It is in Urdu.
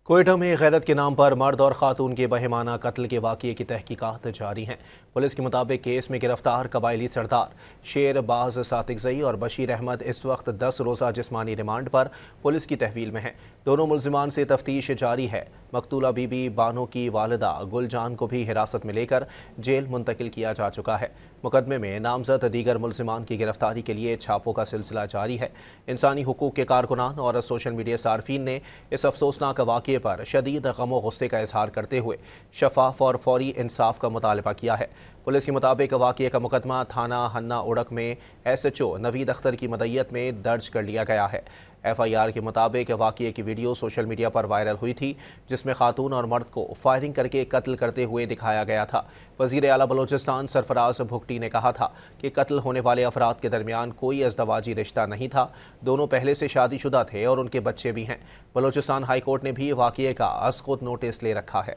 کوئٹہ میں غیرت کے نام پر مرد اور خاتون کے بہیمانہ قتل کے واقعے کی تحقیقات جاری ہیں۔ پولیس کے مطابق کیس میں گرفتار قبائلی سردار شیر باز صادقزئی اور بشیر احمد اس وقت 10 روزہ جسمانی ریمانڈ پر پولیس کی تحویل میں ہیں۔ دونوں ملزمان سے تفتیش جاری ہے۔ مقتولہ بی بی بانو کی والدہ گل جان کو بھی حراست میں لے کر جیل منتقل کیا جا چکا ہے۔ مقدمے میں نامزد دیگر ملزمان کی گرفتاری کے لیے چھاپوں کا سلسلہ جاری ہے۔ انسانی حقوق کے کارکنان اور سوشل میڈیا صارفین نے اس افسوسناک واقعے پر شدید غم و غصے کا اظہار کرتے ہوئے شفاف اور فوری انصاف کا مطالبہ کیا ہے۔ پولیس کے مطابق واقعے کا مقدمہ تھانہ ہنہ اڑک میں SHO نوید اختر کی مدعیت میں درج کر لیا گیا ہے۔ FIR کے مطابق واقعے کی ویڈیو سوشل میڈیا پر وائرل ہوئی تھی، جس میں خاتون اور مرد کو فائرنگ کر کے قتل کرتے ہوئے دکھایا گیا تھا۔ وزیر اعلیٰ بلوچستان سرفراز بھگٹی نے کہا تھا کہ قتل ہونے والے افراد کے درمیان کوئی ازدواجی رشتہ نہیں تھا، دونوں پہلے سے شادی شدہ تھے اور ان کے بچے بھی ہیں۔ بلوچستان ہائی کورٹ نے بھی واقعے کا از خود نوٹس لے رکھا ہے۔